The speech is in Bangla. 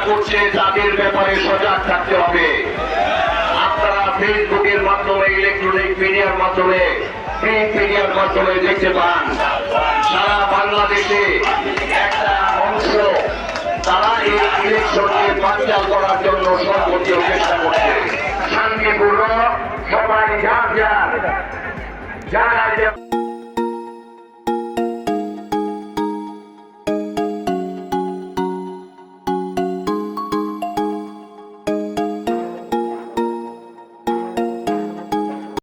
করছে তাদের ব্যাপারে সজাগ থাকতে হবে। আপনারা ফেসবুকের মাধ্যমে, ইলেকট্রনিক মিডিয়ার মাধ্যমে, প্রিন্ট মিডিয়ার মাধ্যমে দেখতে পান সারা বাংলাদেশে একটা অংশ তারা এই ইলেকশনকে বানচাল করার জন্য সর্বোচ্চ চেষ্টা করছে। শান্তিপূর্ণ সবাই যার যার